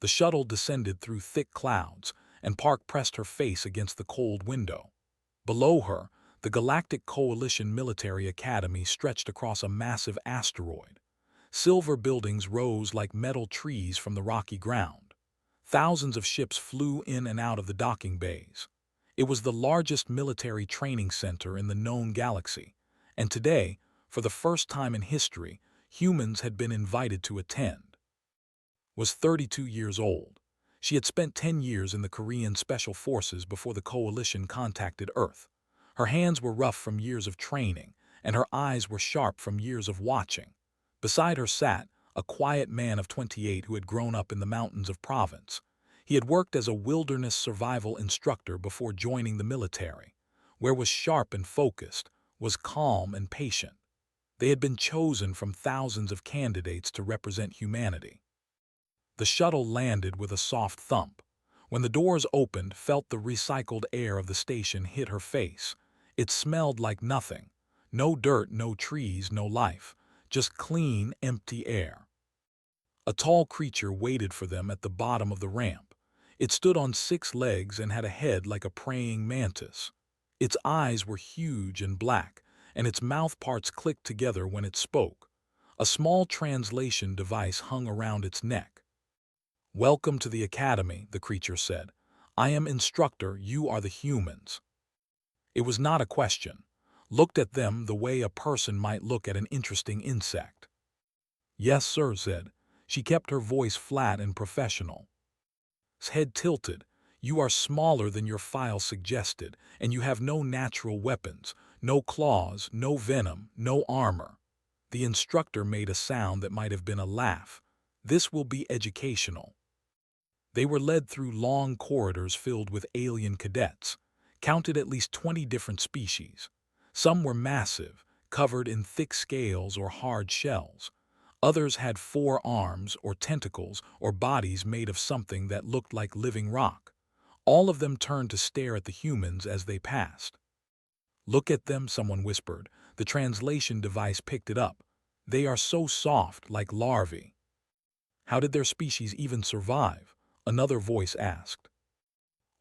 The shuttle descended through thick clouds, and Park pressed her face against the cold window. Below her, the Galactic Coalition Military Academy stretched across a massive asteroid. Silver buildings rose like metal trees from the rocky ground. Thousands of ships flew in and out of the docking bays. It was the largest military training center in the known galaxy, and today, for the first time in history, humans had been invited to attend. Was 32 years old. She had spent 10 years in the Korean Special Forces before the Coalition contacted Earth. Her hands were rough from years of training, and her eyes were sharp from years of watching. Beside her sat a quiet man of 28 who had grown up in the mountains of Provence. He had worked as a wilderness survival instructor before joining the military. Where was sharp and focused, was calm and patient. They had been chosen from thousands of candidates to represent humanity. The shuttle landed with a soft thump. When the doors opened, felt the recycled air of the station hit her face. It smelled like nothing. No dirt, no trees, no life. Just clean, empty air. A tall creature waited for them at the bottom of the ramp. It stood on 6 legs and had a head like a praying mantis. Its eyes were huge and black, and its mouth parts clicked together when it spoke. A small translation device hung around its neck. "Welcome to the Academy," the creature said. "I am instructor, you are the humans." It was not a question. Looked at them the way a person might look at an interesting insect. "Yes, sir," said. She kept her voice flat and professional. His head tilted. "You are smaller than your file suggested, and you have no natural weapons, no claws, no venom, no armor." The instructor made a sound that might have been a laugh. "This will be educational." They were led through long corridors filled with alien cadets, counted at least 20 different species. Some were massive, covered in thick scales or hard shells. Others had 4 arms or tentacles or bodies made of something that looked like living rock. All of them turned to stare at the humans as they passed. "Look at them," someone whispered. The translation device picked it up. "They are so soft, like larvae." "How did their species even survive?" another voice asked.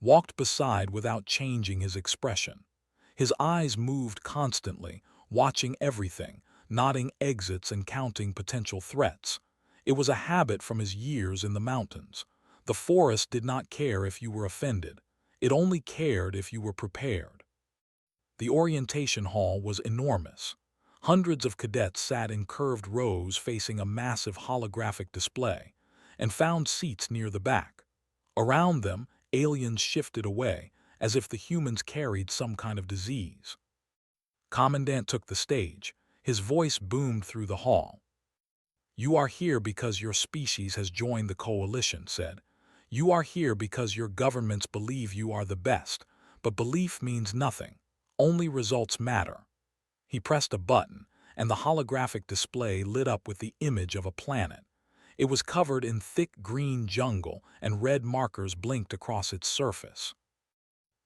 Walked beside without changing his expression. His eyes moved constantly, watching everything, nodding exits and counting potential threats. It was a habit from his years in the mountains. The forest did not care if you were offended. It only cared if you were prepared. The orientation hall was enormous. Hundreds of cadets sat in curved rows facing a massive holographic display, and found seats near the back. Around them, aliens shifted away, as if the humans carried some kind of disease. Commandant took the stage. His voice boomed through the hall. "You are here because your species has joined the coalition," said. "You are here because your governments believe you are the best, but belief means nothing. Only results matter." He pressed a button, and the holographic display lit up with the image of a planet. It was covered in thick green jungle, and red markers blinked across its surface.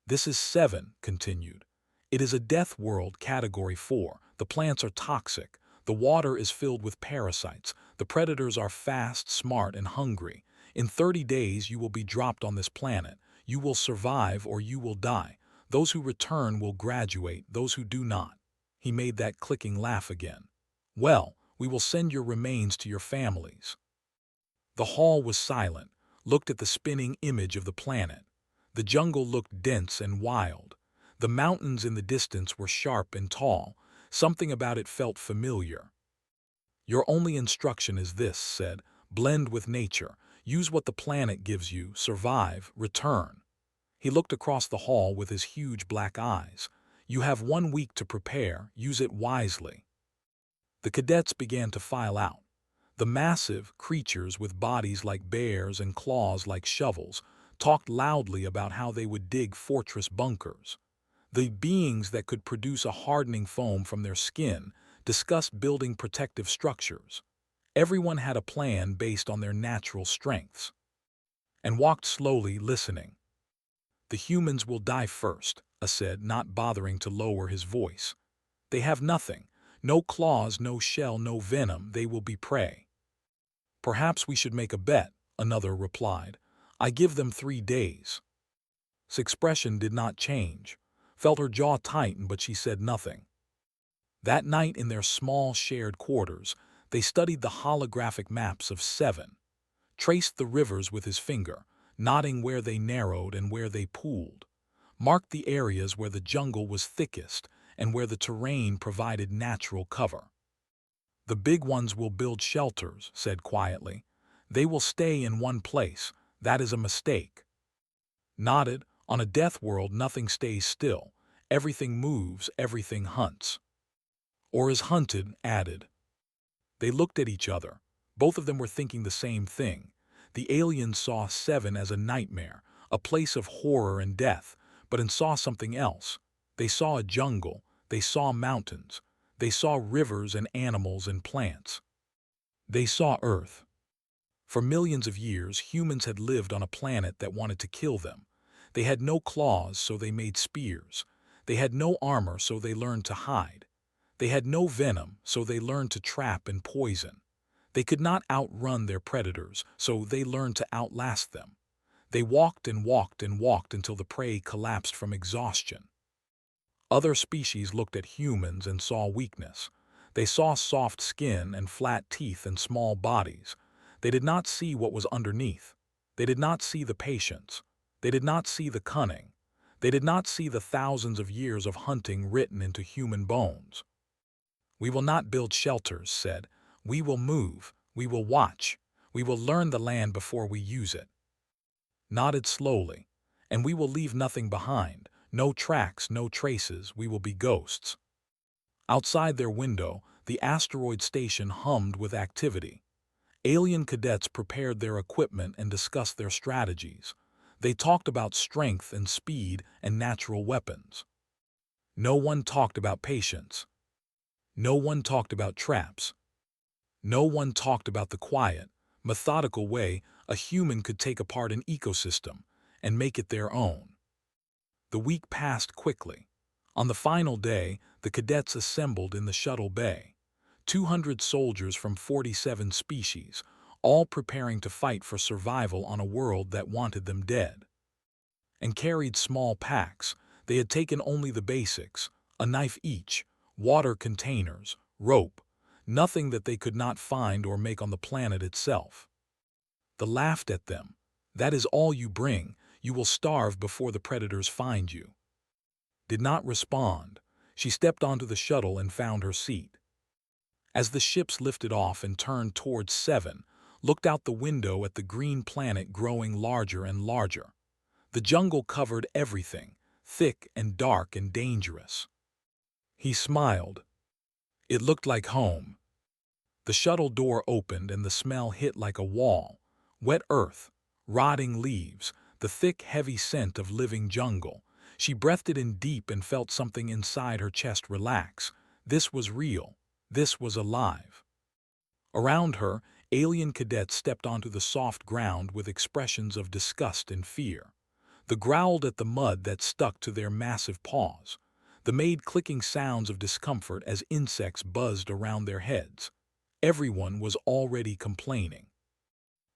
"This is 7, continued. "It is a death world, category 4. The plants are toxic. The water is filled with parasites. The predators are fast, smart, and hungry. In 30 days you will be dropped on this planet. You will survive or you will die. Those who return will graduate, those who do not." He made that clicking laugh again. "Well, we will send your remains to your families." The hall was silent, looked at the spinning image of the planet. The jungle looked dense and wild. The mountains in the distance were sharp and tall. Something about it felt familiar. "Your only instruction is this," said. "Blend with nature. Use what the planet gives you. Survive. Return." He looked across the hall with his huge black eyes. "You have 1 week to prepare. Use it wisely." The cadets began to file out. The massive creatures with bodies like bears and claws like shovels talked loudly about how they would dig fortress bunkers. The beings that could produce a hardening foam from their skin discussed building protective structures. Everyone had a plan based on their natural strengths. And walked slowly, listening. "The humans will die first," said, not bothering to lower his voice. "They have nothing. No claws, no shell, no venom. They will be prey." "Perhaps we should make a bet," another replied. "I give them 3 days." His expression did not change. Felt her jaw tighten, but she said nothing. That night in their small shared quarters, they studied the holographic maps of 7, traced the rivers with his finger, nodding where they narrowed and where they pooled, marked the areas where the jungle was thickest and where the terrain provided natural cover. "The big ones will build shelters," said quietly. "They will stay in one place. That is a mistake." Nodded. "On a death world, nothing stays still. Everything moves, everything hunts." "Or is hunted," added. They looked at each other. Both of them were thinking the same thing. The aliens saw 7 as a nightmare, a place of horror and death, but saw something else. They saw a jungle, they saw mountains, they saw rivers and animals and plants. They saw Earth. For millions of years, humans had lived on a planet that wanted to kill them. They had no claws, so they made spears. They had no armor, so they learned to hide. They had no venom, so they learned to trap and poison. They could not outrun their predators, so they learned to outlast them. They walked and walked and walked until the prey collapsed from exhaustion. Other species looked at humans and saw weakness. They saw soft skin and flat teeth and small bodies. They did not see what was underneath. They did not see the patience. They did not see the cunning. They did not see the thousands of years of hunting written into human bones. "We will not build shelters," said. "We will move. We will watch. We will learn the land before we use it." Nodded slowly. "And we will leave nothing behind. No tracks, no traces. We will be ghosts." Outside their window, the asteroid station hummed with activity. Alien cadets prepared their equipment and discussed their strategies. They talked about strength and speed and natural weapons. No one talked about patience. No one talked about traps. No one talked about the quiet, methodical way a human could take apart an ecosystem and make it their own. The week passed quickly. On the final day, the cadets assembled in the shuttle bay. 200 soldiers from 47 species, all preparing to fight for survival on a world that wanted them dead. And carried small packs. They had taken only the basics, a knife each, water containers, rope, nothing that they could not find or make on the planet itself. They laughed at them. "That is all you bring. You will starve before the predators find you." Did not respond. She stepped onto the shuttle and found her seat. As the ships lifted off and turned towards 7, looked out the window at the green planet growing larger and larger. The jungle covered everything, thick and dark and dangerous. He smiled. It looked like home. The shuttle door opened and the smell hit like a wall. Wet earth, rotting leaves, the thick, heavy scent of living jungle. She breathed it in deep and felt something inside her chest relax. This was real. This was alive. Around her, alien cadets stepped onto the soft ground with expressions of disgust and fear. They growled at the mud that stuck to their massive paws. They made clicking sounds of discomfort as insects buzzed around their heads. Everyone was already complaining.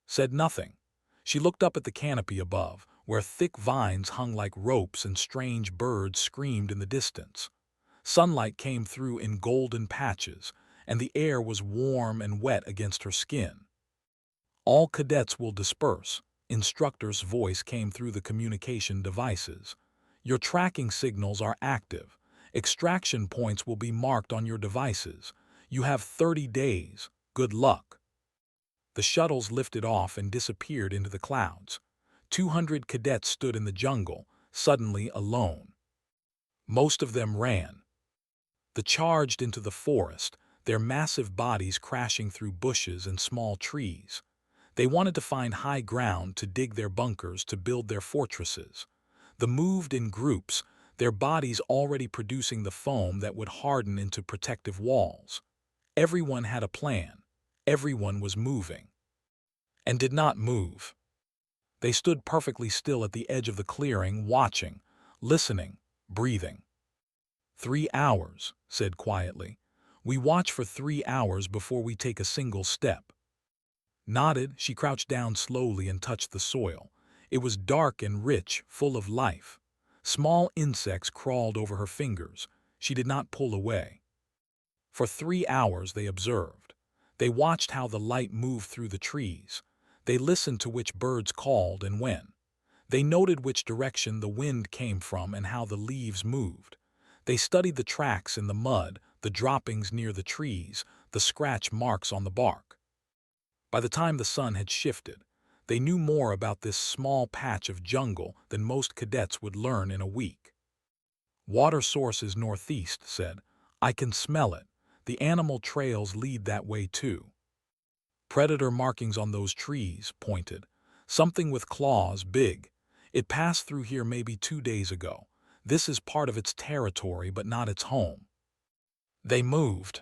Said nothing. She looked up at the canopy above, where thick vines hung like ropes and strange birds screamed in the distance. Sunlight came through in golden patches, and the air was warm and wet against her skin. "All cadets will disperse," instructor's voice came through the communication devices. "Your tracking signals are active. Extraction points will be marked on your devices. You have 30 days. Good luck." The shuttles lifted off and disappeared into the clouds. 200 cadets stood in the jungle, suddenly alone. Most of them ran. They charged into the forest, their massive bodies crashing through bushes and small trees. They wanted to find high ground to dig their bunkers, to build their fortresses. They moved in groups, their bodies already producing the foam that would harden into protective walls. Everyone had a plan. Everyone was moving. And did not move. They stood perfectly still at the edge of the clearing, watching, listening, breathing. 3 hours, said quietly. "We watch for 3 hours before we take a single step." Nodded, she crouched down slowly and touched the soil. It was dark and rich, full of life. Small insects crawled over her fingers. She did not pull away. For 3 hours they observed. They watched how the light moved through the trees. They listened to which birds called and when. They noted which direction the wind came from and how the leaves moved. They studied the tracks in the mud, the droppings near the trees, the scratch marks on the bark. By the time the sun had shifted, they knew more about this small patch of jungle than most cadets would learn in a week. Water source is northeast, said. I can smell it. The animal trails lead that way too. Predator markings on those trees, pointed. Something with claws, big. It passed through here maybe 2 days ago. This is part of its territory but not its home. They moved.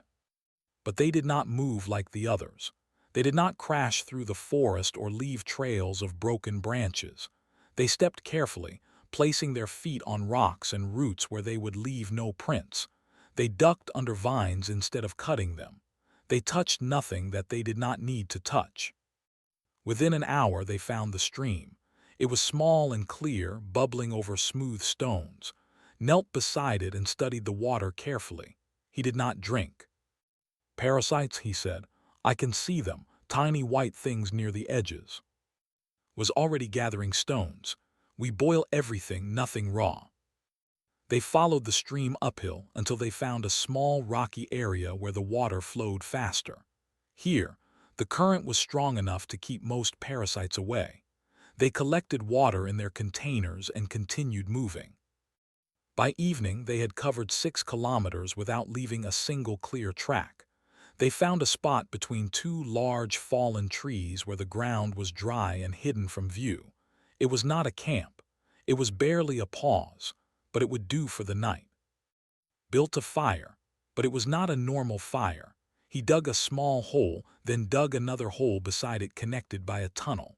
But they did not move like the others. They did not crash through the forest or leave trails of broken branches. They stepped carefully, placing their feet on rocks and roots where they would leave no prints. They ducked under vines instead of cutting them. They touched nothing that they did not need to touch. Within an hour they found the stream. It was small and clear, bubbling over smooth stones. Knelt beside it and studied the water carefully. He did not drink. Parasites, he said. I can see them, tiny white things near the edges. Was already gathering stones. We boil everything, nothing raw. They followed the stream uphill until they found a small rocky area where the water flowed faster. Here, the current was strong enough to keep most parasites away. They collected water in their containers and continued moving. By evening, they had covered 6 kilometers without leaving a single clear track. They found a spot between 2 large fallen trees where the ground was dry and hidden from view. It was not a camp. It was barely a pause, but it would do for the night. Built a fire, but it was not a normal fire. He dug a small hole, then dug another hole beside it connected by a tunnel.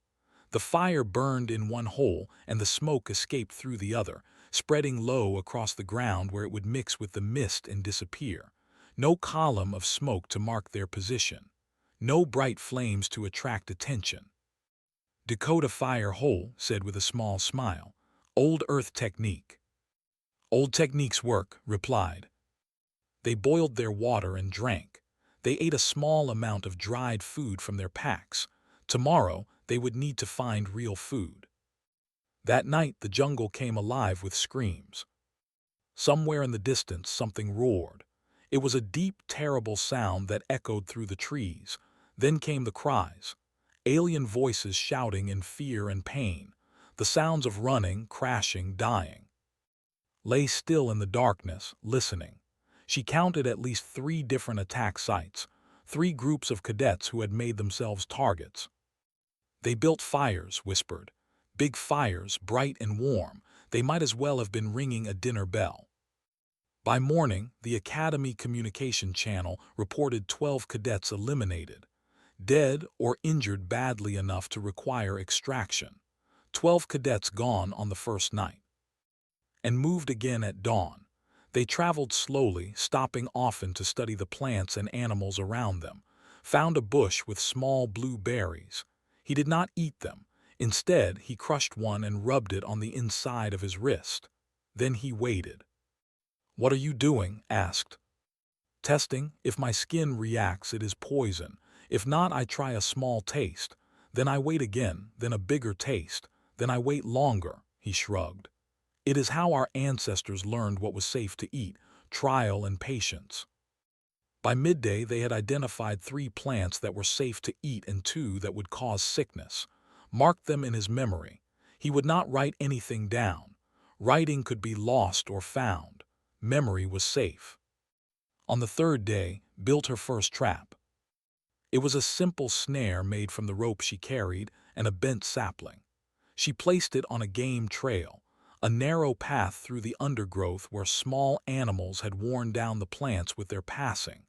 The fire burned in one hole and the smoke escaped through the other, spreading low across the ground where it would mix with the mist and disappear. No column of smoke to mark their position. No bright flames to attract attention. Dakota fire hole, said with a small smile. Old earth technique. Old techniques work, replied. They boiled their water and drank. They ate a small amount of dried food from their packs. Tomorrow, they would need to find real food. That night, the jungle came alive with screams. Somewhere in the distance, something roared. It was a deep, terrible sound that echoed through the trees. Then came the cries. Alien voices shouting in fear and pain. The sounds of running, crashing, dying. Lay still in the darkness, listening. She counted at least 3 different attack sites, 3 groups of cadets who had made themselves targets. They built fires, whispered. Big fires, bright and warm. They might as well have been ringing a dinner bell. By morning, the Academy communication channel reported 12 cadets eliminated, dead or injured badly enough to require extraction. 12 cadets gone on the first night. And moved again at dawn. They traveled slowly, stopping often to study the plants and animals around them. Found a bush with small blue berries. He did not eat them. Instead, he crushed one and rubbed it on the inside of his wrist. Then he waited. What are you doing? Asked. Testing. If my skin reacts, it is poison. If not, I try a small taste. Then I wait again, then a bigger taste. Then I wait longer, he shrugged. It is how our ancestors learned what was safe to eat, trial and patience. By midday, they had identified 3 plants that were safe to eat and 2 that would cause sickness. Marked them in his memory. He would not write anything down. Writing could be lost or found. Memory was safe. On the 3rd day, built her first trap. It was a simple snare made from the rope she carried and a bent sapling. She placed it on a game trail, a narrow path through the undergrowth where small animals had worn down the plants with their passing.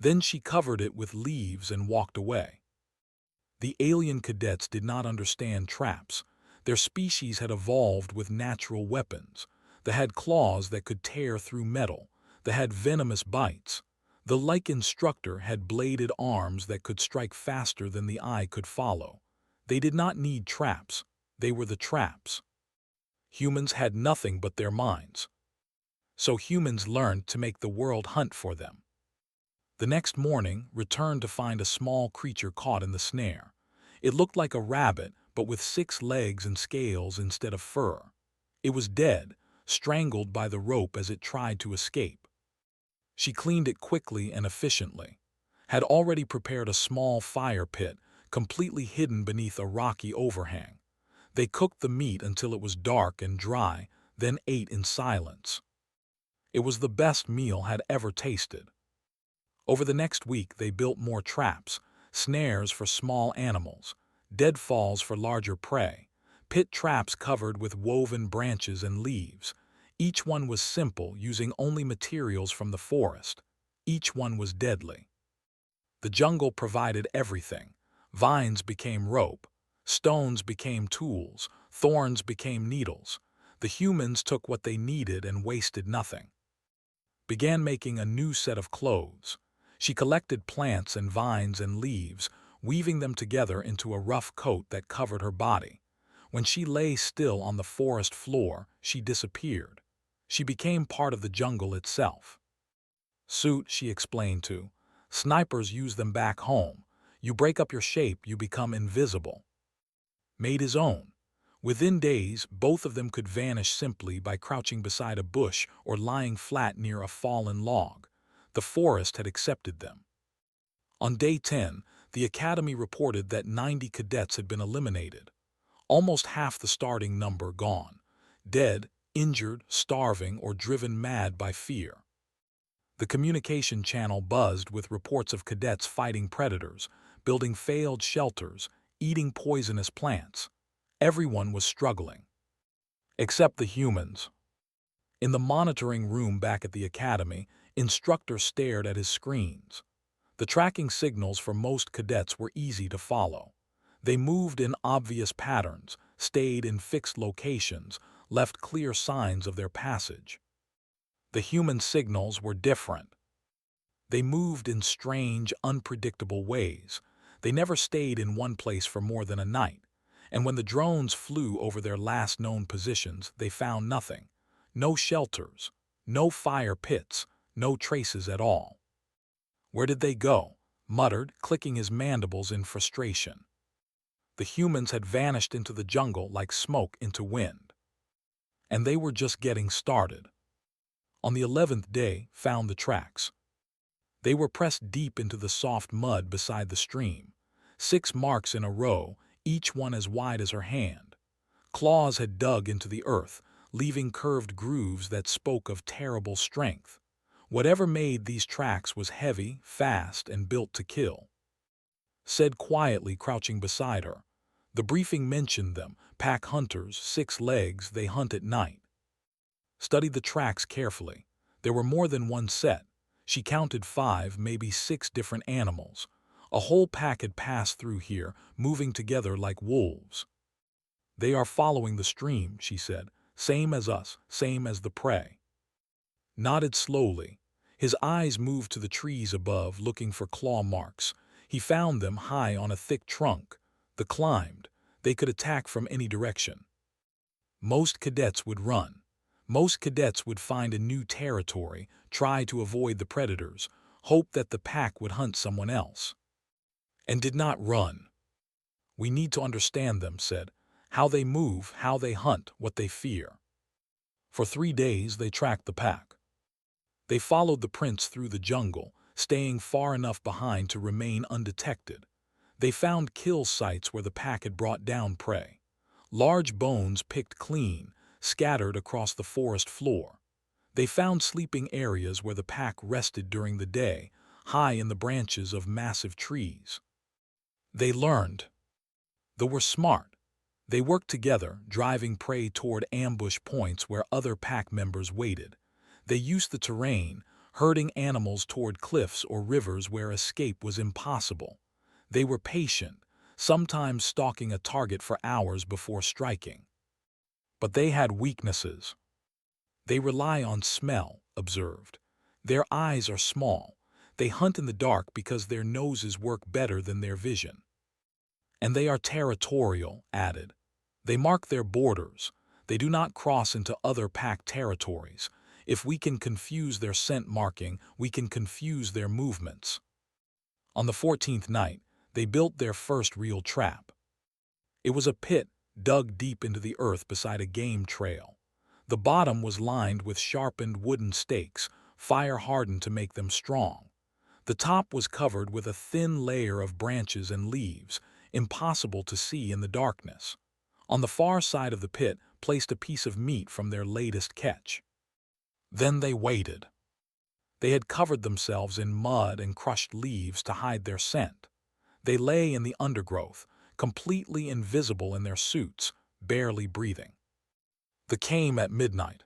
Then she covered it with leaves and walked away. The alien cadets did not understand traps. Their species had evolved with natural weapons. They had claws that could tear through metal. They had venomous bites. The like instructor had bladed arms that could strike faster than the eye could follow. They did not need traps. They were the traps. Humans had nothing but their minds. So humans learned to make the world hunt for them. The next morning, returned to find a small creature caught in the snare. It looked like a rabbit, but with 6 legs and scales instead of fur. It was dead, strangled by the rope as it tried to escape. She cleaned it quickly and efficiently, had already prepared a small fire pit, completely hidden beneath a rocky overhang. They cooked the meat until it was dark and dry, then ate in silence. It was the best meal had ever tasted. Over the next week they built more traps, snares for small animals, deadfalls for larger prey, pit traps covered with woven branches and leaves. Each one was simple, using only materials from the forest. Each one was deadly. The jungle provided everything. Vines became rope, stones became tools, thorns became needles. The humans took what they needed and wasted nothing. Began making a new set of clothes. She collected plants and vines and leaves, weaving them together into a rough coat that covered her body. When she lay still on the forest floor, she disappeared. She became part of the jungle itself. Suit, she explained to. Snipers use them back home. You break up your shape, you become invisible. Made his own. Within days, both of them could vanish simply by crouching beside a bush or lying flat near a fallen log. The forest had accepted them. On day 10, the Academy reported that 90 cadets had been eliminated. Almost half the starting number gone. Dead, injured, starving, or driven mad by fear. The communication channel buzzed with reports of cadets fighting predators, building failed shelters, eating poisonous plants. Everyone was struggling. Except the humans. In the monitoring room back at the academy, instructor stared at his screens. The tracking signals for most cadets were easy to follow. They moved in obvious patterns, stayed in fixed locations, left clear signs of their passage. The human signals were different. They moved in strange, unpredictable ways. They never stayed in one place for more than a night. And when the drones flew over their last known positions, they found nothing. No shelters, no fire pits, no traces at all. Where did they go? Muttered, clicking his mandibles in frustration. The humans had vanished into the jungle like smoke into wind. And they were just getting started. On the 11th day, found the tracks. They were pressed deep into the soft mud beside the stream. 6 marks in a row, each one as wide as her hand. Claws had dug into the earth, leaving curved grooves that spoke of terrible strength. Whatever made these tracks was heavy, fast, and built to kill. Said quietly, crouching beside her. The briefing mentioned them, pack hunters, 6 legs, they hunt at night. Studied the tracks carefully. There were more than one set. She counted 5, maybe 6 different animals. A whole pack had passed through here, moving together like wolves. They are following the stream, she said. Same as us, same as the prey. Nodded slowly. His eyes moved to the trees above, looking for claw marks. He found them high on a thick trunk. They climbed. They could attack from any direction. Most cadets would run. Most cadets would find a new territory, try to avoid the predators, hope that the pack would hunt someone else. And did not run. We need to understand them, said. How they move, how they hunt, what they fear. For 3 days they tracked the pack. They followed the prints through the jungle, staying far enough behind to remain undetected. They found kill sites where the pack had brought down prey. Large bones picked clean, scattered across the forest floor. They found sleeping areas where the pack rested during the day, high in the branches of massive trees. They learned. They were smart. They worked together, driving prey toward ambush points where other pack members waited. They used the terrain, herding animals toward cliffs or rivers where escape was impossible. They were patient, sometimes stalking a target for hours before striking. But they had weaknesses. They rely on smell, observed. Their eyes are small. They hunt in the dark because their noses work better than their vision. And they are territorial, added. They mark their borders. They do not cross into other pack territories. If we can confuse their scent marking, we can confuse their movements. On the 14th night, they built their first real trap. It was a pit dug deep into the earth beside a game trail. The bottom was lined with sharpened wooden stakes, fire-hardened to make them strong. The top was covered with a thin layer of branches and leaves, impossible to see in the darkness. On the far side of the pit placed a piece of meat from their latest catch. Then they waited. They had covered themselves in mud and crushed leaves to hide their scent. They lay in the undergrowth, completely invisible in their suits, barely breathing. The came at midnight.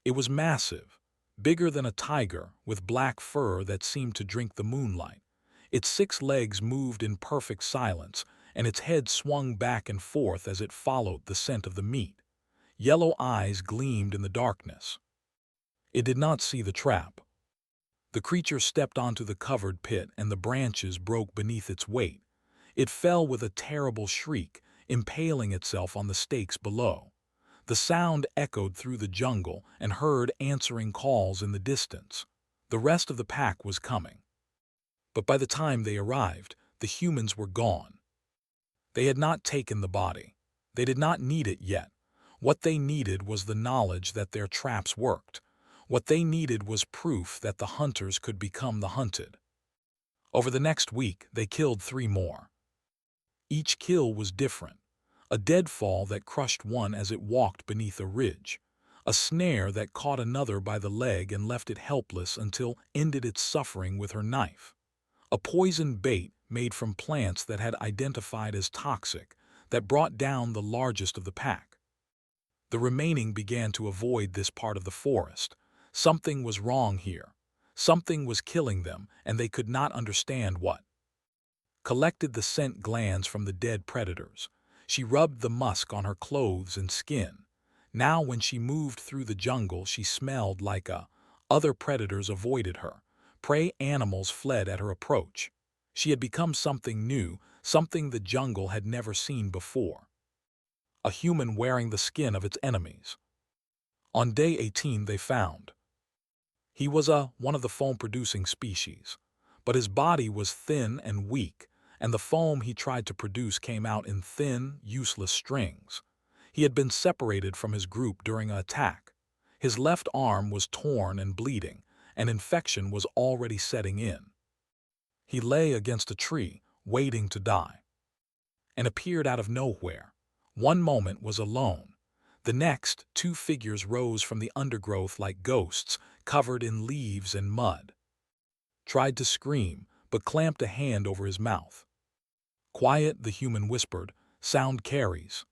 It was massive, bigger than a tiger, with black fur that seemed to drink the moonlight. Its 6 legs moved in perfect silence, and its head swung back and forth as it followed the scent of the meat. Yellow eyes gleamed in the darkness. It did not see the trap. The creature stepped onto the covered pit, and the branches broke beneath its weight. It fell with a terrible shriek, impaling itself on the stakes below. The sound echoed through the jungle and heard answering calls in the distance. The rest of the pack was coming. But by the time they arrived, the humans were gone. They had not taken the body. They did not need it yet. What they needed was the knowledge that their traps worked. What they needed was proof that the hunters could become the hunted. Over the next week, they killed 3 more. Each kill was different. A deadfall that crushed one as it walked beneath a ridge. A snare that caught another by the leg and left it helpless until ended its suffering with her knife. A poison bait made from plants that had identified as toxic that brought down the largest of the pack. The remaining began to avoid this part of the forest. Something was wrong here. Something was killing them, and they could not understand what. Collected the scent glands from the dead predators. She rubbed the musk on her clothes and skin. Now when she moved through the jungle, she smelled like a. Other predators avoided her. Prey animals fled at her approach. She had become something new, something the jungle had never seen before. A human wearing the skin of its enemies. On day 18 they found. He was one of the foam-producing species, but his body was thin and weak, and the foam he tried to produce came out in thin, useless strings. He had been separated from his group during an attack. His left arm was torn and bleeding, and infection was already setting in. He lay against a tree, waiting to die, and appeared out of nowhere. One moment was alone. The next, 2 figures rose from the undergrowth like ghosts, covered in leaves and mud. Tried to scream, but clamped a hand over his mouth. Quiet, the human whispered, sound carries.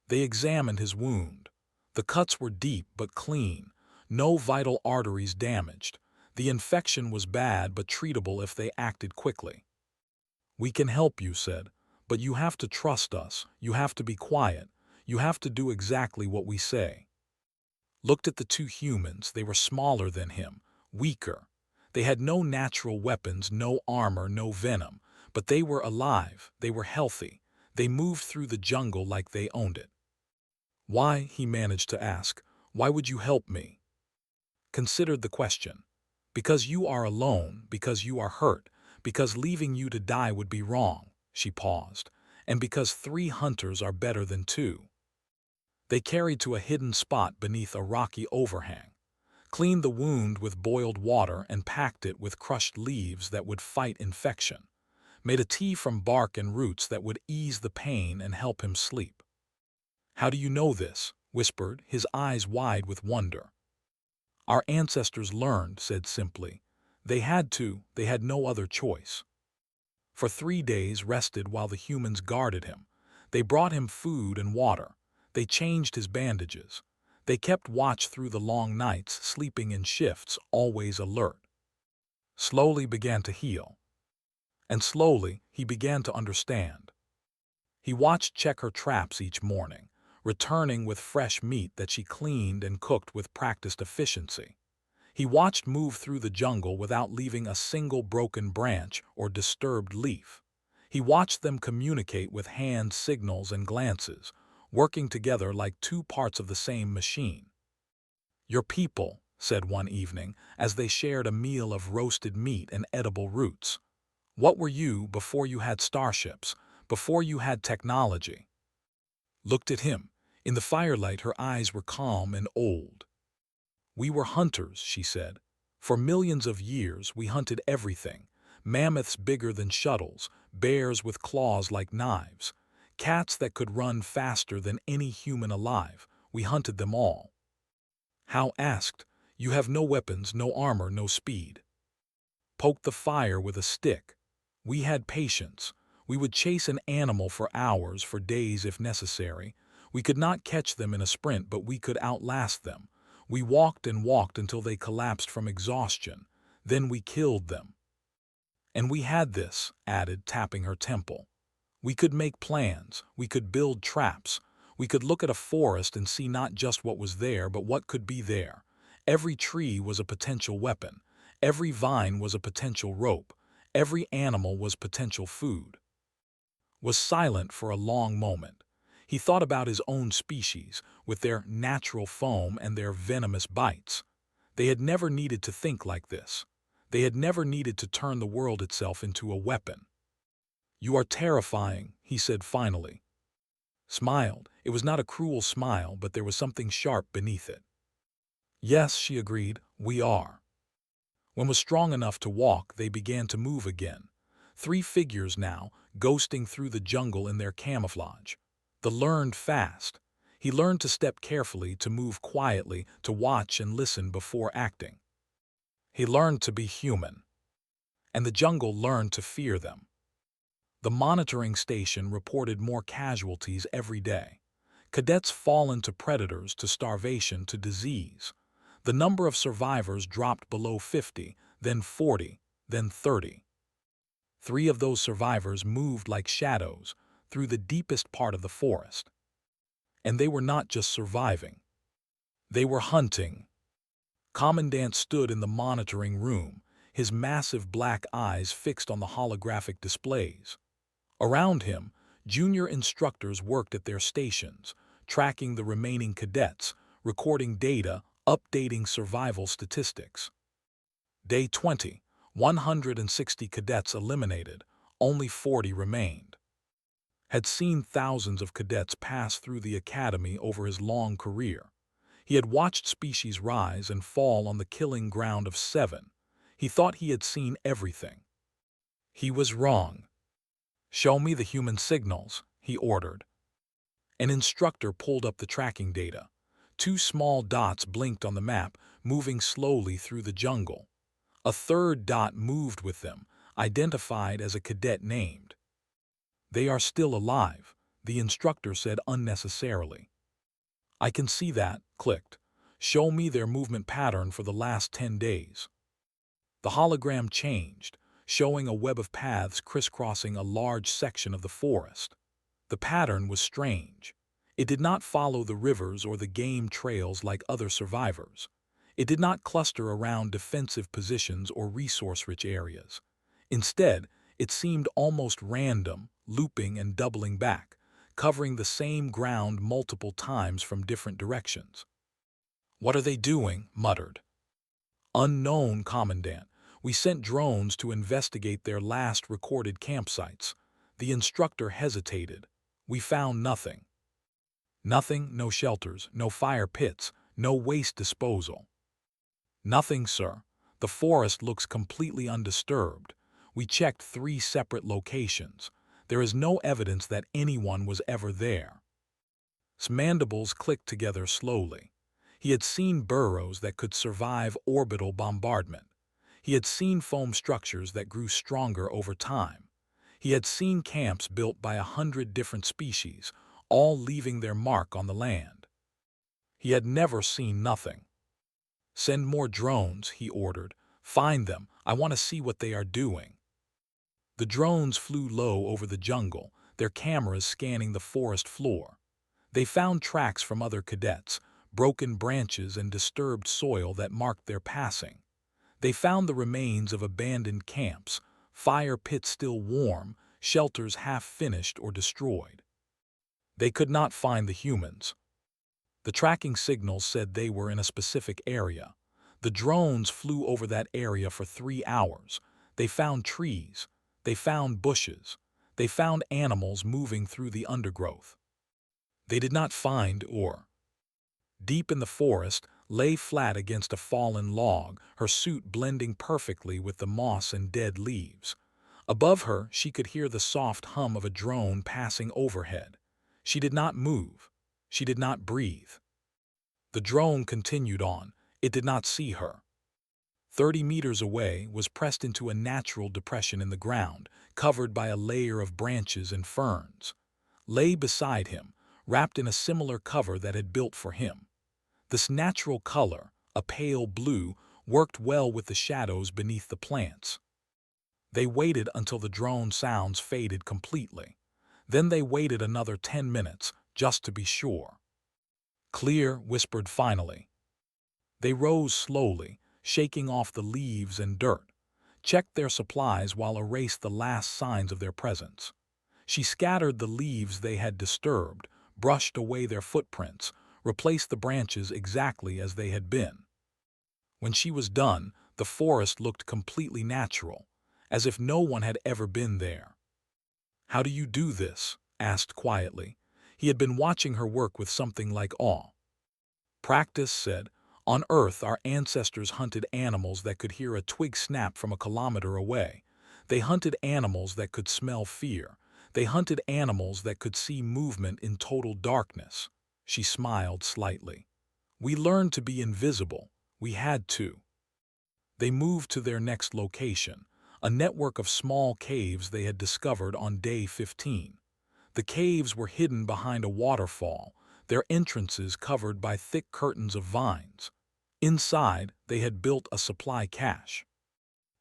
They examined his wound. The cuts were deep but clean, no vital arteries damaged. The infection was bad but treatable if they acted quickly. We can help you, said, but you have to trust us, you have to be quiet, you have to do exactly what we say. Looked at the 2 humans. They were smaller than him, weaker. They had no natural weapons, no armor, no venom, but they were alive, they were healthy. They moved through the jungle like they owned it. Why, he managed to ask, why would you help me? Considered the question. Because you are alone, because you are hurt, because leaving you to die would be wrong, she paused, and because 3 hunters are better than 2. They carried to a hidden spot beneath a rocky overhang, cleaned the wound with boiled water and packed it with crushed leaves that would fight infection, made a tea from bark and roots that would ease the pain and help him sleep. How do you know this? Whispered, his eyes wide with wonder. Our ancestors learned, said simply. They had to, they had no other choice. For 3 days rested while the humans guarded him. They brought him food and water. They changed his bandages. They kept watch through the long nights, sleeping in shifts, always alert. Slowly began to heal. And slowly he began to understand. He watched check her traps each morning, returning with fresh meat that she cleaned and cooked with practiced efficiency. He watched move through the jungle without leaving a single broken branch or disturbed leaf. He watched them communicate with hand signals and glances, working together like two parts of the same machine. "Your people," said one evening, as they shared a meal of roasted meat and edible roots. "What were you before you had starships, before you had technology?" Looked at him. In the firelight, her eyes were calm and old. "We were hunters," she said. "For millions of years we hunted everything. Mammoths bigger than shuttles, bears with claws like knives, cats that could run faster than any human alive. We hunted them all." Hal asked, "You have no weapons, no armor, no speed." "Poke the fire with a stick." "We had patience. We would chase an animal for hours, for days if necessary. We could not catch them in a sprint, but we could outlast them. We walked and walked until they collapsed from exhaustion. Then we killed them." "And we had this," added, tapping her temple. "We could make plans. We could build traps. We could look at a forest and see not just what was there, but what could be there. Every tree was a potential weapon. Every vine was a potential rope. Every animal was potential food." Was silent for a long moment. He thought about his own species, with their natural foam and their venomous bites. They had never needed to think like this. They had never needed to turn the world itself into a weapon. "You are terrifying," he said finally. Smiled. It was not a cruel smile, but there was something sharp beneath it. "Yes," she agreed, "we are." When was strong enough to walk, they began to move again. 3 figures now, ghosting through the jungle in their camouflage. The learned fast. He learned to step carefully, to move quietly, to watch and listen before acting. He learned to be human. And the jungle learned to fear them. The monitoring station reported more casualties every day. Cadets fallen to predators, to starvation, to disease. The number of survivors dropped below 50, then 40, then 30. 3 of those survivors moved like shadows through the deepest part of the forest. And they were not just surviving. They were hunting. Commandant stood in the monitoring room, his massive black eyes fixed on the holographic displays. Around him, junior instructors worked at their stations, tracking the remaining cadets, recording data, updating survival statistics. Day 20, 160 cadets eliminated, only 40 remained. Had seen thousands of cadets pass through the academy over his long career. He had watched species rise and fall on the killing ground of 7. He thought he had seen everything. He was wrong. "Show me the human signals," he ordered. An instructor pulled up the tracking data. 2 small dots blinked on the map, moving slowly through the jungle. A third dot moved with them, identified as a cadet named. "They are still alive," the instructor said unnecessarily. "I can see that," clicked. "Show me their movement pattern for the last 10 days. The hologram changed, showing a web of paths crisscrossing a large section of the forest. The pattern was strange. It did not follow the rivers or the game trails like other survivors. It did not cluster around defensive positions or resource-rich areas. Instead, it seemed almost random, looping and doubling back, covering the same ground multiple times from different directions. "What are they doing?" muttered. "Unknown, Commandant. We sent drones to investigate their last recorded campsites." The instructor hesitated. "We found nothing." "Nothing? No shelters, no fire pits, no waste disposal?" "Nothing, sir. The forest looks completely undisturbed. We checked 3 separate locations. There is no evidence that anyone was ever there." His mandibles clicked together slowly. He had seen burrows that could survive orbital bombardment. He had seen foam structures that grew stronger over time. He had seen camps built by 100 different species, all leaving their mark on the land. He had never seen nothing. "Send more drones," he ordered. "Find them. I want to see what they are doing." The drones flew low over the jungle, their cameras scanning the forest floor. They found tracks from other cadets, broken branches and disturbed soil that marked their passing. They found the remains of abandoned camps, fire pits still warm, shelters half finished or destroyed. They could not find the humans. The tracking signals said they were in a specific area. The drones flew over that area for 3 hours. They found trees. They found bushes. They found animals moving through the undergrowth. They did not find or. Deep in the forest, lay flat against a fallen log, her suit blending perfectly with the moss and dead leaves. Above her, she could hear the soft hum of a drone passing overhead. She did not move. She did not breathe. The drone continued on. It did not see her. 30 meters away was pressed into a natural depression in the ground, covered by a layer of branches and ferns. Lay beside him, wrapped in a similar cover that had built for him. This natural color, a pale blue, worked well with the shadows beneath the plants. They waited until the drone sounds faded completely. Then they waited another 10 minutes, just to be sure. Clear, whispered finally. They rose slowly, shaking off the leaves and dirt, checked their supplies while erased the last signs of their presence. She scattered the leaves they had disturbed, brushed away their footprints, replaced the branches exactly as they had been. When she was done, the forest looked completely natural, as if no one had ever been there. "How do you do this?" asked quietly. He had been watching her work with something like awe. "Practice," said. "On Earth, our ancestors hunted animals that could hear a twig snap from a kilometer away. They hunted animals that could smell fear. They hunted animals that could see movement in total darkness." She smiled slightly. "We learned to be invisible. We had to." They moved to their next location, a network of small caves they had discovered on day 15. The caves were hidden behind a waterfall, their entrances covered by thick curtains of vines. Inside, they had built a supply cache.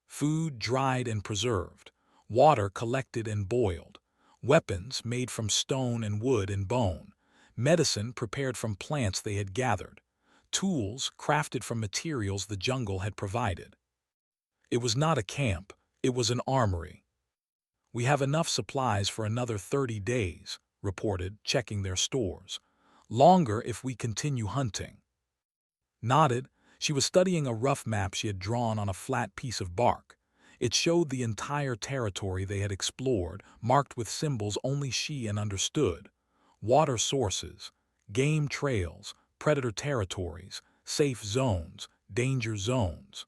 Food dried and preserved, water collected and boiled, weapons made from stone and wood and bone, medicine prepared from plants they had gathered, tools crafted from materials the jungle had provided. It was not a camp, it was an armory. "We have enough supplies for another 30 days, reported, checking their stores. "Longer if we continue hunting." Nodded, she was studying a rough map she had drawn on a flat piece of bark. It showed the entire territory they had explored, marked with symbols only she understood. Water sources, game trails, predator territories, safe zones, danger zones.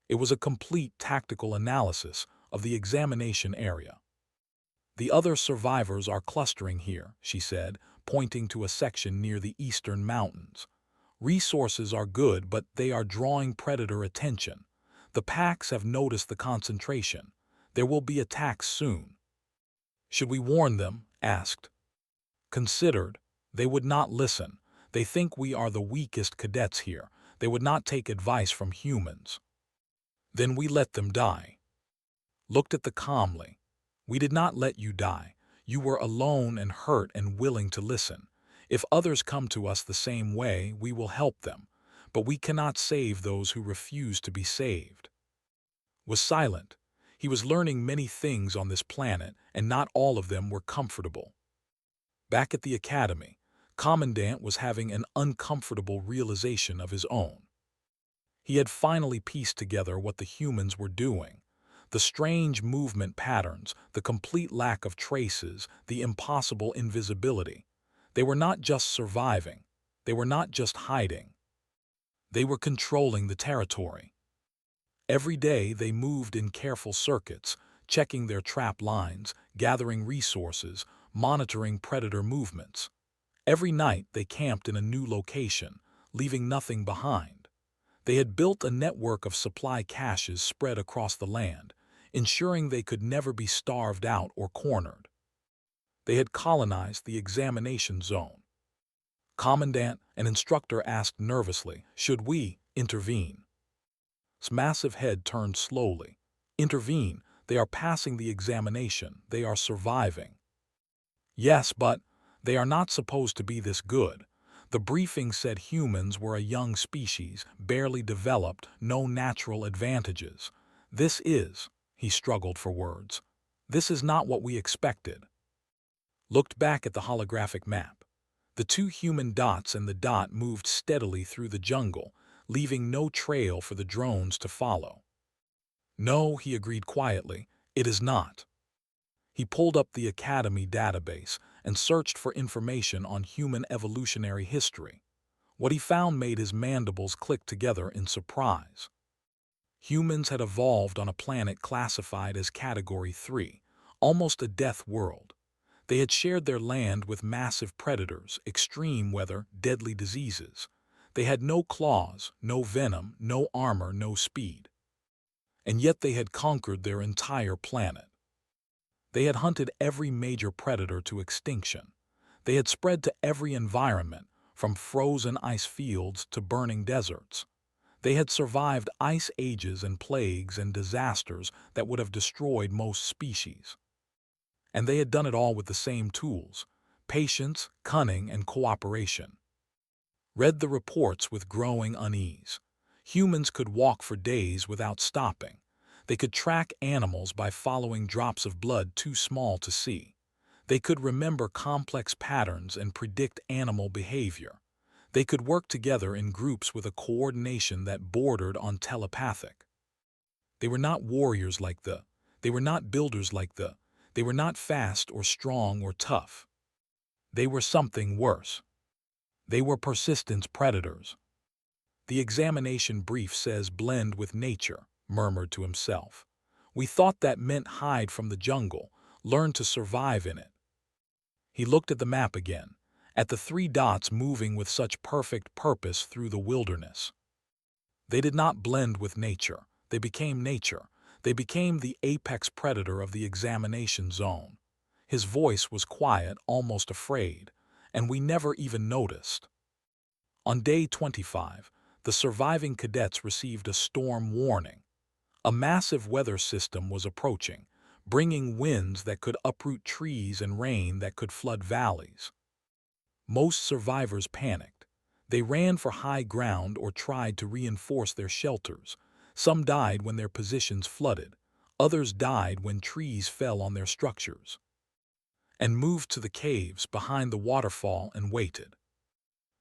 It was a complete tactical analysis of the examination area. "The other survivors are clustering here," she said, pointing to a section near the eastern mountains. "Resources are good, but they are drawing predator attention. The packs have noticed the concentration. There will be attacks soon." "Should we warn them?" asked. Considered. "They would not listen. They think we are the weakest cadets here. They would not take advice from humans." "Then we let them die." Looked at the calmly. "We did not let you die. You were alone and hurt and willing to listen. If others come to us the same way, we will help them. But we cannot save those who refuse to be saved." Was silent. He was learning many things on this planet, and not all of them were comfortable. Back at the academy, Commandant was having an uncomfortable realization of his own. He had finally pieced together what the humans were doing. The strange movement patterns, the complete lack of traces, the impossible invisibility. They were not just surviving. They were not just hiding. They were controlling the territory. Every day they moved in careful circuits, checking their trap lines, gathering resources, monitoring predator movements. Every night they camped in a new location, leaving nothing behind. They had built a network of supply caches spread across the land, ensuring they could never be starved out or cornered. They had colonized the examination zone. Commandant, an instructor asked nervously, "Should we intervene?" His massive head turned slowly. "Intervene? They are passing the examination. They are surviving." "Yes, but they are not supposed to be this good. The briefing said humans were a young species, barely developed, no natural advantages. He struggled for words. This is not what we expected. Looked back at the holographic map. The two human dots and the dot moved steadily through the jungle, leaving no trail for the drones to follow. No, he agreed quietly, it is not. He pulled up the Academy database and searched for information on human evolutionary history. What he found made his mandibles click together in surprise. Humans had evolved on a planet classified as Category 3, almost a death world. They had shared their land with massive predators, extreme weather, deadly diseases. They had no claws, no venom, no armor, no speed. And yet they had conquered their entire planet. They had hunted every major predator to extinction. They had spread to every environment, from frozen ice fields to burning deserts. They had survived ice ages and plagues and disasters that would have destroyed most species. And they had done it all with the same tools: patience, cunning, and cooperation. Read the reports with growing unease. Humans could walk for days without stopping. They could track animals by following drops of blood too small to see. They could remember complex patterns and predict animal behavior. They could work together in groups with a coordination that bordered on telepathic. They were not warriors like they were not builders like they were not fast or strong or tough. They were something worse. They were persistent predators. The examination brief says blend with nature, murmured to himself. We thought that meant hide from the jungle, learn to survive in it. He looked at the map again, at the three dots moving with such perfect purpose through the wilderness. They did not blend with nature. They became nature. They became the apex predator of the examination zone. His voice was quiet, almost afraid, and we never even noticed. On day 25, the surviving cadets received a storm warning. A massive weather system was approaching, bringing winds that could uproot trees and rain that could flood valleys. Most survivors panicked. They ran for high ground or tried to reinforce their shelters. Some died when their positions flooded. Others died when trees fell on their structures. And moved to the caves behind the waterfall and waited.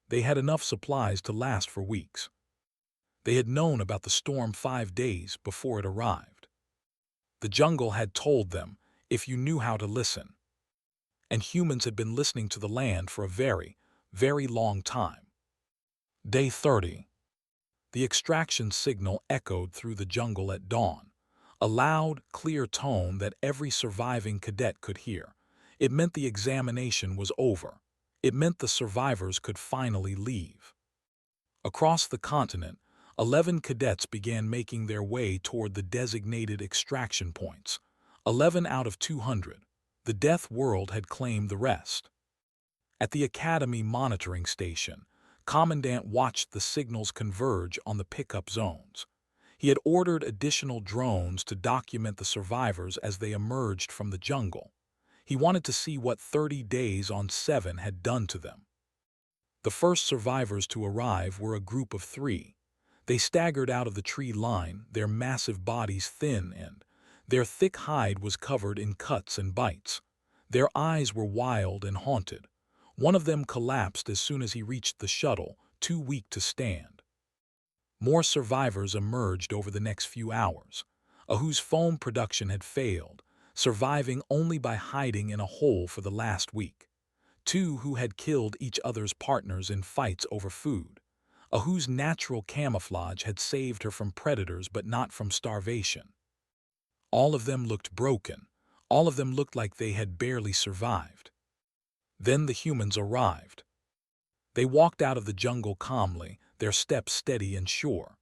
They had enough supplies to last for weeks. They had known about the storm 5 days before it arrived. The jungle had told them, if you knew how to listen. And humans had been listening to the land for a very, very long time. Day 30. The extraction signal echoed through the jungle at dawn, a loud, clear tone that every surviving cadet could hear. It meant the examination was over. It meant the survivors could finally leave. Across the continent, 11 cadets began making their way toward the designated extraction points. 11 out of 200. The death world had claimed the rest. At the Academy monitoring station, Commandant watched the signals converge on the pickup zones. He had ordered additional drones to document the survivors as they emerged from the jungle. He wanted to see what 30 days on 7 had done to them. The first survivors to arrive were a group of 3. They staggered out of the tree line, their massive bodies thin and their thick hide was covered in cuts and bites. Their eyes were wild and haunted. One of them collapsed as soon as he reached the shuttle, too weak to stand. More survivors emerged over the next few hours, whose foam production had failed, surviving only by hiding in a hole for the last week. 2 who had killed each other's partners in fights over food, whose natural camouflage had saved her from predators but not from starvation. All of them looked broken. All of them looked like they had barely survived. Then the humans arrived. They walked out of the jungle calmly, their steps steady and sure.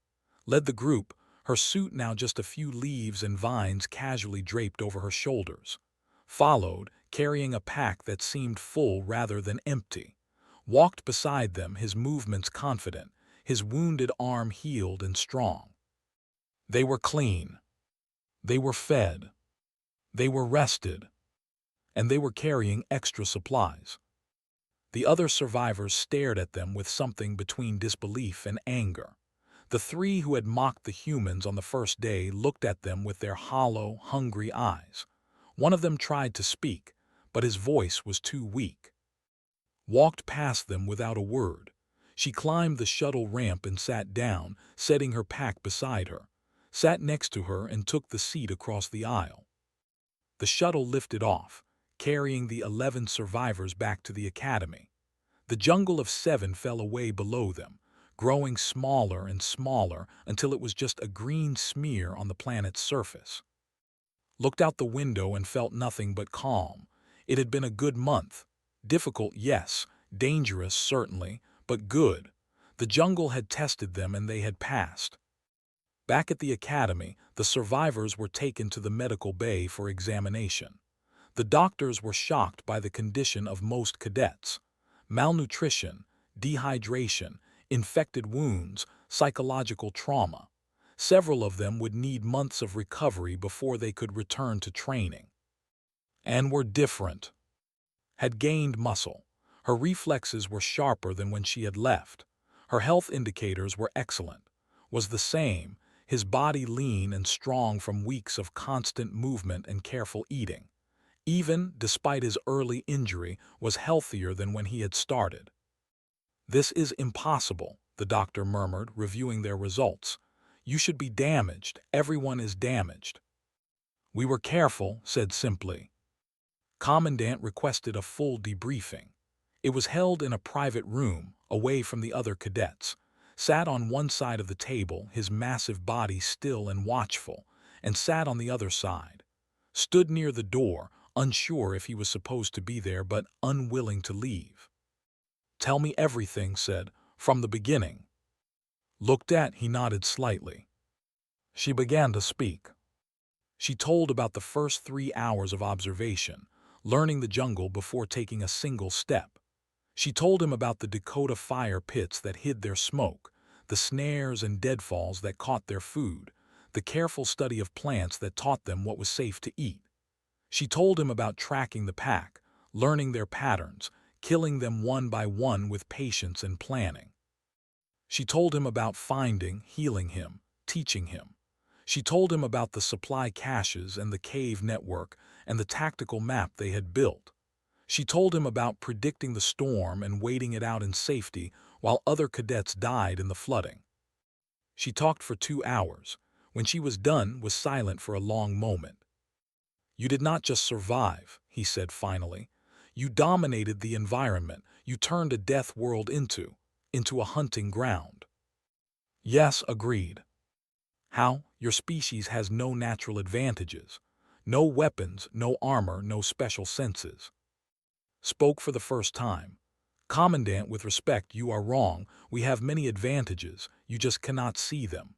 Led the group, her suit now just a few leaves and vines casually draped over her shoulders. Followed, carrying a pack that seemed full rather than empty. Walked beside them, his movements confident, his wounded arm healed and strong. They were clean. They were fed. They were rested. And they were carrying extra supplies. The other survivors stared at them with something between disbelief and anger. The three who had mocked the humans on the first day looked at them with their hollow, hungry eyes. One of them tried to speak, but his voice was too weak. Walked past them without a word. She climbed the shuttle ramp and sat down, setting her pack beside her, sat next to her and took the seat across the aisle. The shuttle lifted off, carrying the 11 survivors back to the academy. The jungle of 7 fell away below them, growing smaller and smaller until it was just a green smear on the planet's surface. Looked out the window and felt nothing but calm. It had been a good month. Difficult, yes. Dangerous, certainly, but good. The jungle had tested them and they had passed. Back at the academy, the survivors were taken to the medical bay for examination. The doctors were shocked by the condition of most cadets. Malnutrition, dehydration, infected wounds, psychological trauma. Several of them would need months of recovery before they could return to training. And were different. Had gained muscle. Her reflexes were sharper than when she had left. Her health indicators were excellent. Was the same, his body lean and strong from weeks of constant movement and careful eating. Even, despite his early injury, was healthier than when he had started. "This is impossible," the doctor murmured, reviewing their results. "You should be damaged. Everyone is damaged." "We were careful," said simply. Commandant requested a full debriefing. It was held in a private room, away from the other cadets. Sat on one side of the table, his massive body still and watchful, and sat on the other side. Stood near the door, unsure if he was supposed to be there but unwilling to leave. "Tell me everything," said, "from the beginning." Looked at, he nodded slightly. She began to speak. She told about the first 3 hours of observation, learning the jungle before taking a single step. She told him about the Dakota fire pits that hid their smoke, the snares and deadfalls that caught their food, the careful study of plants that taught them what was safe to eat. She told him about tracking the pack, learning their patterns, killing them one by one with patience and planning. She told him about finding, healing him, teaching him. She told him about the supply caches and the cave network and the tactical map they had built. She told him about predicting the storm and waiting it out in safety while other cadets died in the flooding. She talked for 2 hours. When she was done, was silent for a long moment. "You did not just survive," he said finally. "You dominated the environment. You turned a death world into a hunting ground." "Yes," agreed. "How? Your species has no natural advantages. No weapons, no armor, no special senses." Spoke for the first time. "Commandant, with respect, you are wrong. We have many advantages. You just cannot see them."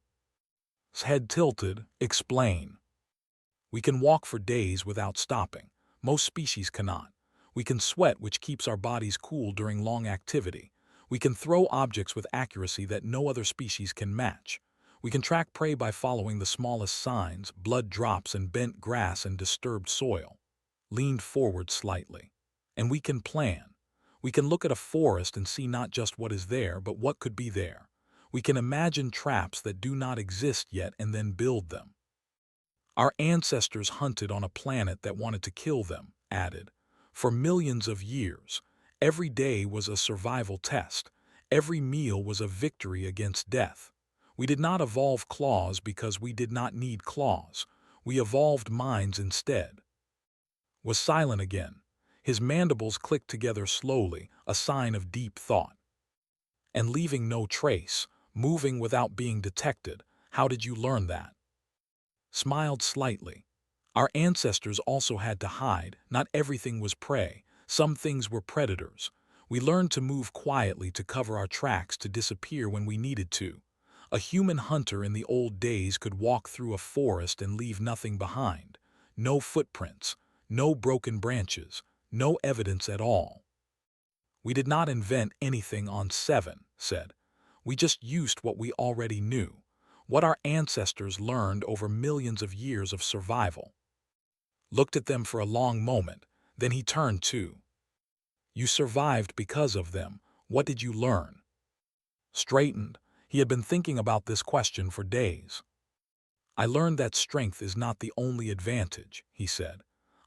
Head tilted. "Explain." "We can walk for days without stopping. Most species cannot. We can sweat, which keeps our bodies cool during long activity. We can throw objects with accuracy that no other species can match. We can track prey by following the smallest signs, blood drops and bent grass and disturbed soil." Leaned forward slightly. "And we can plan. We can look at a forest and see not just what is there, but what could be there. We can imagine traps that do not exist yet and then build them. Our ancestors hunted on a planet that wanted to kill them," added. "For millions of years. Every day was a survival test. Every meal was a victory against death. We did not evolve claws because we did not need claws. We evolved minds instead." Was silent again. His mandibles clicked together slowly, a sign of deep thought. "And leaving no trace, moving without being detected. How did you learn that?" Smiled slightly. "Our ancestors also had to hide. Not everything was prey. Some things were predators. We learned to move quietly, to cover our tracks, to disappear when we needed to. A human hunter in the old days could walk through a forest and leave nothing behind. No footprints, no broken branches, no evidence at all. We did not invent anything on 7, said. We just used what we already knew, what our ancestors learned over millions of years of survival." Looked at them for a long moment, then he turned to You survived because of them. What did you learn? Straightened, he had been thinking about this question for days. I learned that strength is not the only advantage, he said.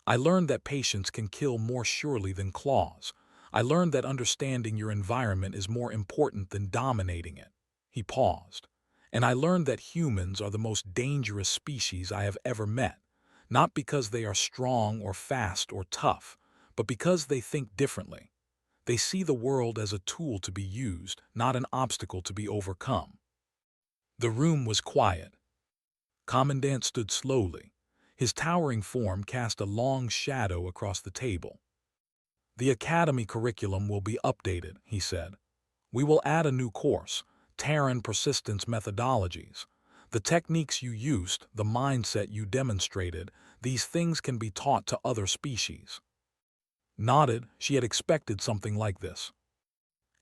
I learned that patience can kill more surely than claws. I learned that understanding your environment is more important than dominating it. He paused. And I learned that humans are the most dangerous species I have ever met, not because they are strong or fast or tough, but because they think differently. They see the world as a tool to be used, not an obstacle to be overcome. The room was quiet. Commandant stood slowly. His towering form cast a long shadow across the table. The academy curriculum will be updated, he said. We will add a new course, Terran persistence methodologies. The techniques you used, the mindset you demonstrated, these things can be taught to other species. Nodded, she had expected something like this.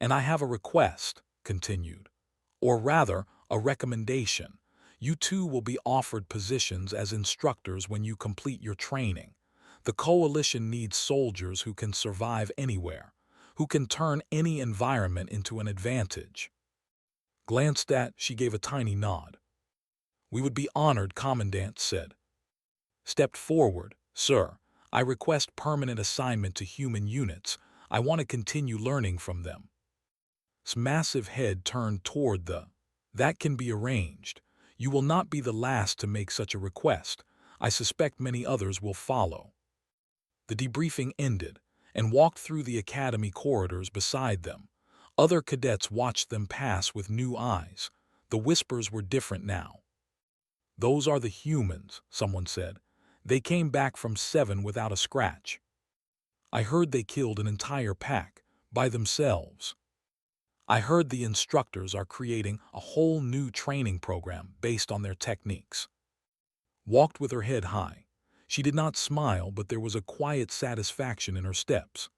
And I have a request, continued. Or rather, a recommendation. You too will be offered positions as instructors when you complete your training. The Coalition needs soldiers who can survive anywhere, who can turn any environment into an advantage. Glanced at, she gave a tiny nod. We would be honored, Commandant said. Stepped forward. Sir, I request permanent assignment to human units. I want to continue learning from them. His massive head turned toward the. That can be arranged. You will not be the last to make such a request. I suspect many others will follow. The debriefing ended, and walked through the academy corridors beside them. Other cadets watched them pass with new eyes. The whispers were different now. Those are the humans, someone said. They came back from 7 without a scratch. I heard they killed an entire pack, by themselves. I heard the instructors are creating a whole new training program based on their techniques. Walked with her head high. She did not smile, but there was a quiet satisfaction in her steps.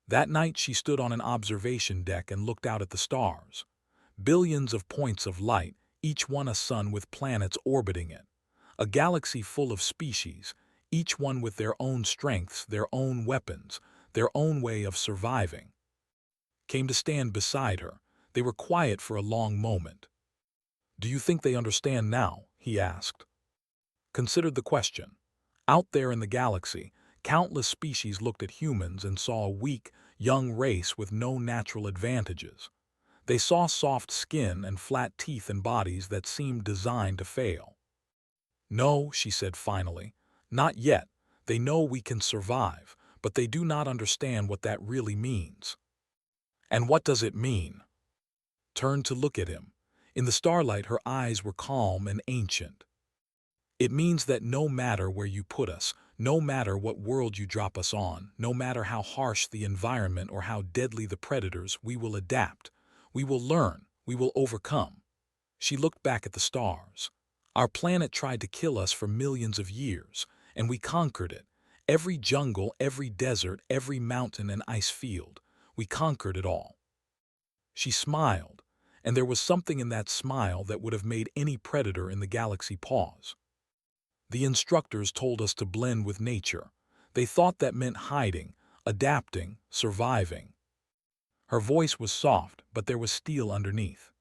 That night she stood on an observation deck and looked out at the stars. Billions of points of light, each one a sun with planets orbiting it. A galaxy full of species, each one with their own strengths, their own weapons, their own way of surviving. Came to stand beside her. They were quiet for a long moment. Do you think they understand now? He asked. Considered the question. Out there in the galaxy, countless species looked at humans and saw a weak, young race with no natural advantages. They saw soft skin and flat teeth and bodies that seemed designed to fail. No, she said finally, not yet. They know we can survive, but they do not understand what that really means. And what does it mean? Turned to look at him. In the starlight, her eyes were calm and ancient. It means that no matter where you put us, no matter what world you drop us on, no matter how harsh the environment or how deadly the predators, we will adapt. We will learn. We will overcome. She looked back at the stars. Our planet tried to kill us for millions of years, and we conquered it. Every jungle, every desert, every mountain and ice field. We conquered it all. She smiled, and there was something in that smile that would have made any predator in the galaxy pause. The instructors told us to blend with nature. They thought that meant hiding, adapting, surviving. Her voice was soft, but there was steel underneath.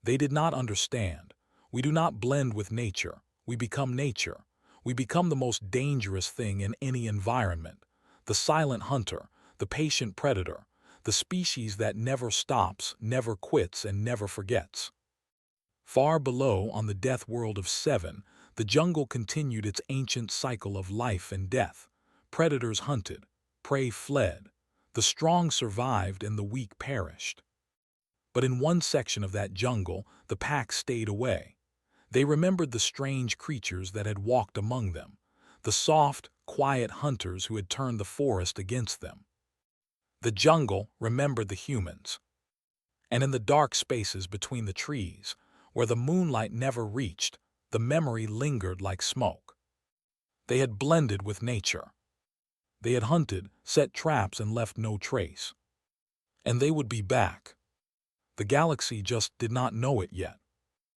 They did not understand. We do not blend with nature. We become nature. We become the most dangerous thing in any environment. The silent hunter, the patient predator, the species that never stops, never quits, and never forgets. Far below, on the death world of 7, the jungle continued its ancient cycle of life and death. Predators hunted, prey fled. The strong survived and the weak perished. But in one section of that jungle, the pack stayed away. They remembered the strange creatures that had walked among them, the soft, quiet hunters who had turned the forest against them. The jungle remembered the humans. And in the dark spaces between the trees, where the moonlight never reached, the memory lingered like smoke. They had blended with nature. They had hunted, set traps, and left no trace. And they would be back. The galaxy just did not know it yet.